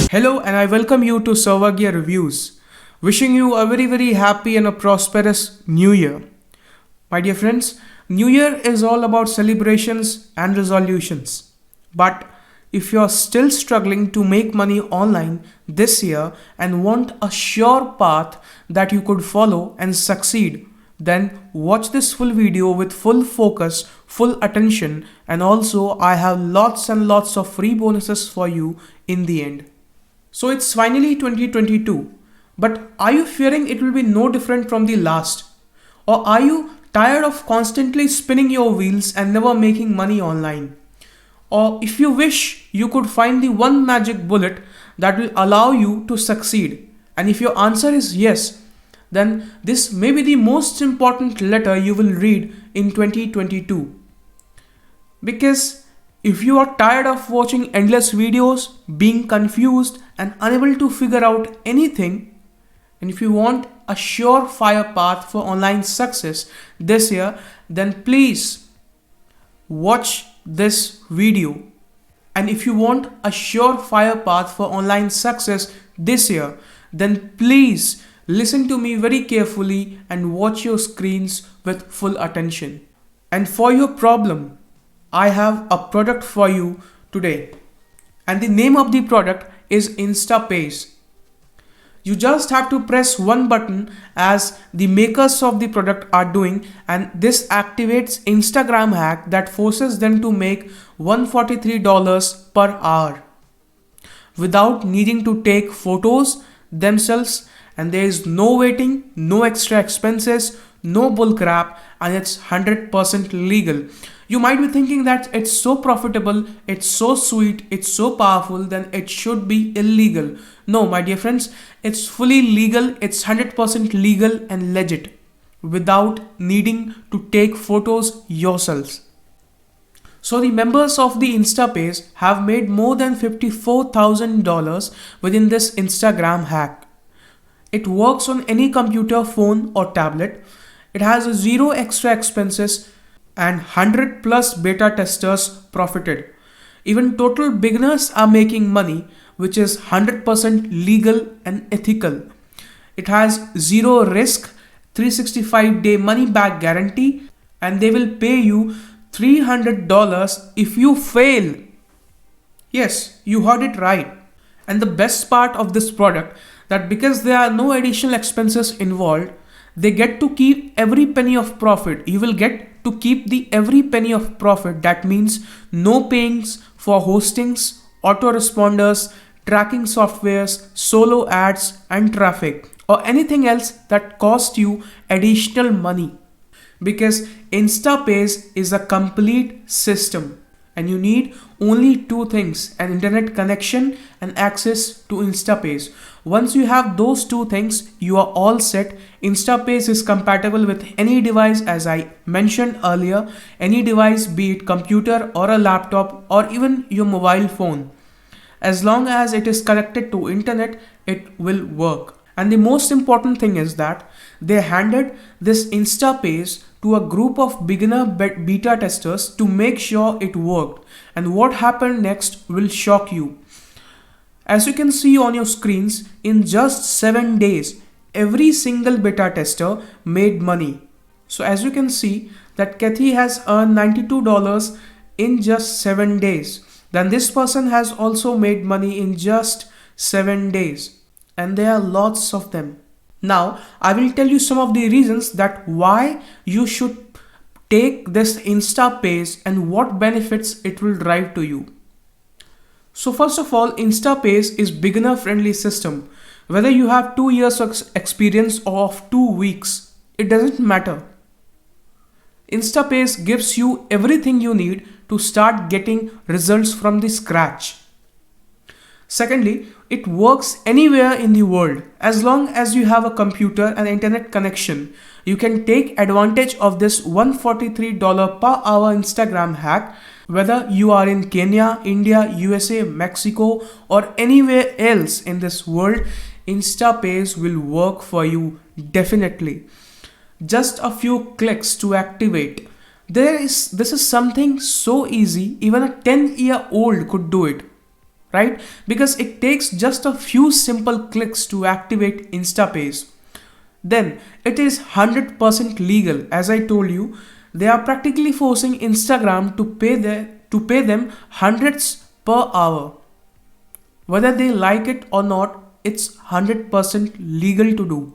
Hello and I welcome you to Servagia Reviews. Wishing you a very happy and a prosperous New Year. My dear friends, New Year is all about celebrations and resolutions. But if you are still struggling to make money online this year and want a sure path that you could follow and succeed, then watch this full video with full focus, full attention, and also I have lots and lots of free bonuses for you in the end. So it's finally 2022, but are you fearing it will be no different from the last? Or are you tired of constantly spinning your wheels and never making money online? Or if you wish you could find the one magic bullet that will allow you to succeed, and if your answer is yes, then this may be the most important letter you will read in 2022. Because if you are tired of watching endless videos, being confused and unable to figure out anything, and if you want a surefire path for online success this year, then please watch this video. And if you want a surefire path for online success this year, then please listen to me very carefully and watch your screens with full attention. And for your problem, I have a product for you today. And the name of the product is InstaPayz. You just have to press one button as the makers of the product are doing, and this activates Instagram hack that forces them to make $143 per hour without needing to take photos themselves, and there is no waiting, no extra expenses, no bullcrap, and it's 100% legal. You might be thinking that it's so profitable, it's so sweet, it's so powerful, then it should be illegal. No, my dear friends, it's fully legal, it's 100% legal and legit without needing to take photos yourselves. So the members of the InstaPayz have made more than $54,000 within this Instagram hack. It works on any computer, phone or tablet. It has zero extra expenses and 100 plus beta testers profited. Even total beginners are making money, which is 100% legal and ethical. It has zero risk, 365-day money back guarantee, and they will pay you $300 if you fail. Yes, you heard it right. And the best part of this product, that because there are no additional expenses involved, they get to keep every penny of profit. You will get to keep the every penny of profit. That means no payings for hostings, autoresponders, tracking softwares, solo ads and traffic, or anything else that cost you additional money. Because InstaPayz is a complete system and you need only two things: an internet connection and access to InstaPayz. Once you have those two things, you are all set. InstaPayz is compatible with any device, as I mentioned earlier, any device, be it computer or a laptop or even your mobile phone. As long as it is connected to internet, it will work. And the most important thing is that they handed this InstaPayz to a group of beginner beta testers to make sure it worked. And what happened next will shock you. As you can see on your screens, in just 7 days, every single beta tester made money. So as you can see that Kathy has earned $92 in just 7 days. Then this person has also made money in just 7 days. And there are lots of them. Now, I will tell you some of the reasons that why you should take this InstaPayz and what benefits it will drive to you. So first of all, InstaPayz is beginner friendly system. Whether you have 2 years of experience or of 2 weeks, it doesn't matter. InstaPayz gives you everything you need to start getting results from the scratch. Secondly, it works anywhere in the world. As long as you have a computer and internet connection, you can take advantage of this $143 per hour Instagram hack. Whether you are in Kenya, India, USA, Mexico or anywhere else in this world, InstaPayz will work for you definitely. Just a few clicks to activate. This is something so easy, even a 10-year-old could do it. right? Because it takes just a few simple clicks to activate InstaPayz. Then it is 100% legal. As I told you, they are practically forcing Instagram to pay them hundreds per hour. Whether they like it or not, it's 100% legal to do.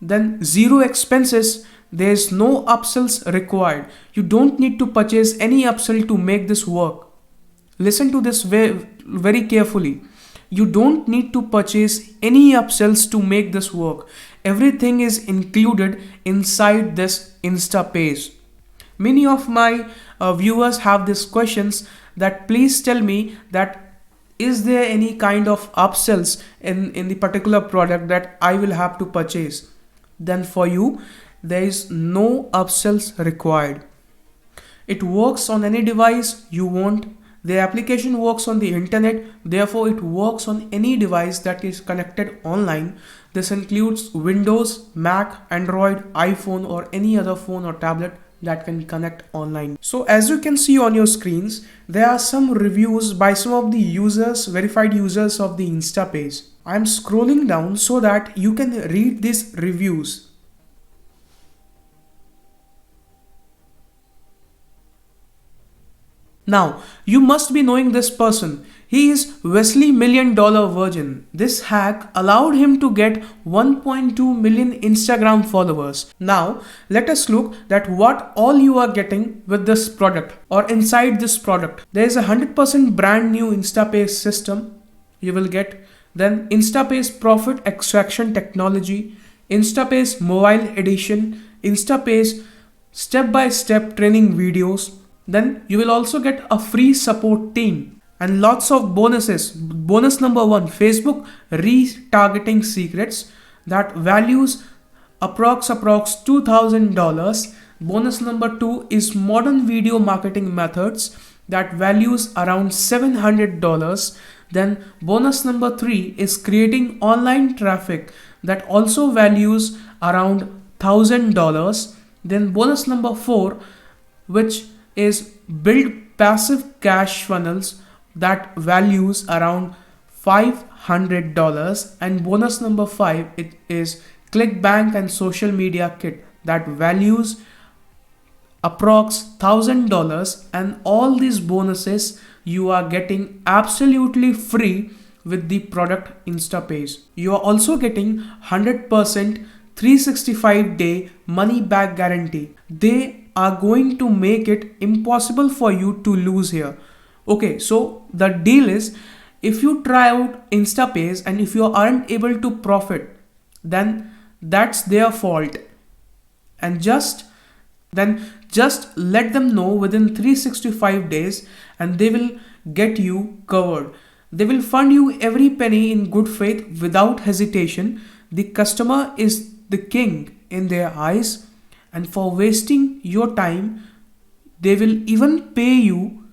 Then zero expenses, there is no upsells required. You don't need to purchase any upsell to make this work. Listen to this very carefully. You don't need to purchase any upsells to make this work. Everything is included inside this InstaPayz. Many of my viewers have these questions that please tell me that is there any kind of upsells in the particular product that I will have to purchase? Then for you, there is no upsells required. It works on any device you want. The application works on the internet, therefore it works on any device that is connected online. This includes Windows, Mac, Android, iPhone or any other phone or tablet that can connect online. So as you can see on your screens, there are some reviews by some of the users, verified users of the InstaPayz. I'm scrolling down so that you can read these reviews. Now, you must be knowing this person. He is Wesley $1 Million Virgin. This hack allowed him to get 1.2 million Instagram followers. Now, let us look at what all you are getting with this product or inside this product. There is a 100% brand new InstaPayz system you will get. Then InstaPayz Profit Extraction Technology, InstaPayz Mobile Edition, InstaPayz step-by-step training videos. Then you will also get a free support team and lots of bonuses. Bonus number 1, Facebook retargeting secrets that values approx $2,000. Bonus number 2 is modern video marketing methods that values around $700. Then bonus number 3 is creating online traffic that also values around $1,000. Then bonus number 4, which is build passive cash funnels that values around $500. And bonus number 5, it is ClickBank and social media kit that values approx $1,000. And all these bonuses you are getting absolutely free with the product InstaPayz. You are also getting 100% 365-day money back guarantee. They are going to make it impossible for you to lose here. Okay, so the deal is, if you try out InstaPayz and if you aren't able to profit, then that's their fault. And just let them know within 365 days and they will get you covered. They will fund you every penny in good faith without hesitation. The customer is the king in their eyes, and for wasting your time, they will even pay you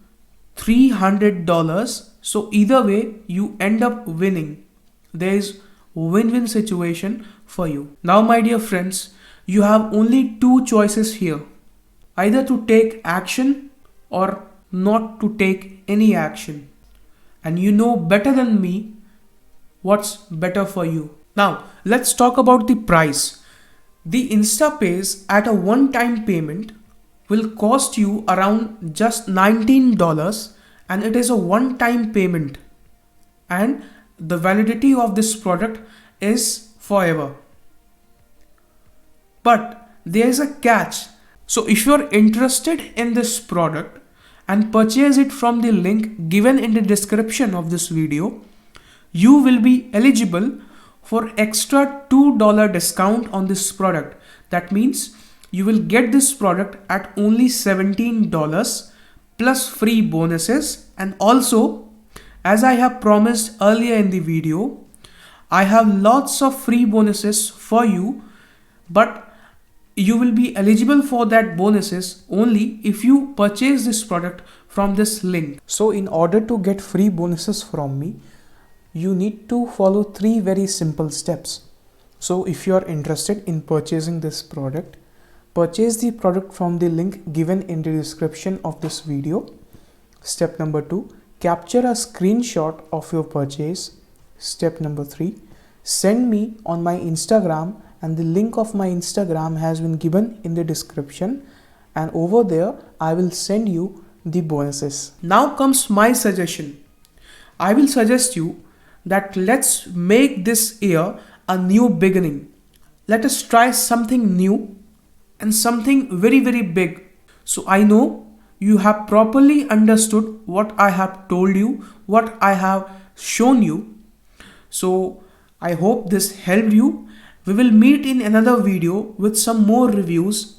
$300. So either way, you end up winning. There is win-win situation for you. Now, my dear friends, you have only two choices here. Either to take action or not to take any action. And you know better than me what's better for you. Now, let's talk about the price. The InstaPayz at a one-time payment will cost you around just $19, and it is a one-time payment. And the validity of this product is forever. But there is a catch. So if you're interested in this product and purchase it from the link given in the description of this video, you will be eligible for extra $2 discount on this product. That means you will get this product at only $17 plus free bonuses. And also, as I have promised earlier in the video, I have lots of free bonuses for you, but you will be eligible for that bonuses only if you purchase this product from this link. So in order to get free bonuses from me, you need to follow 3 very simple steps. So if you are interested in purchasing this product, purchase the product from the link given in the description of this video. Step number 2, Capture a screenshot of your purchase. Step number 3. Send me on my Instagram, and the link of my Instagram has been given in the description, and over there I will send you the bonuses. Now comes my suggestion. I will suggest you that let's make this year a new beginning. Let us try something new and something very, very big. So I know you have properly understood what I have told you, what I have shown you. So I hope this helped you. We will meet in another video with some more reviews.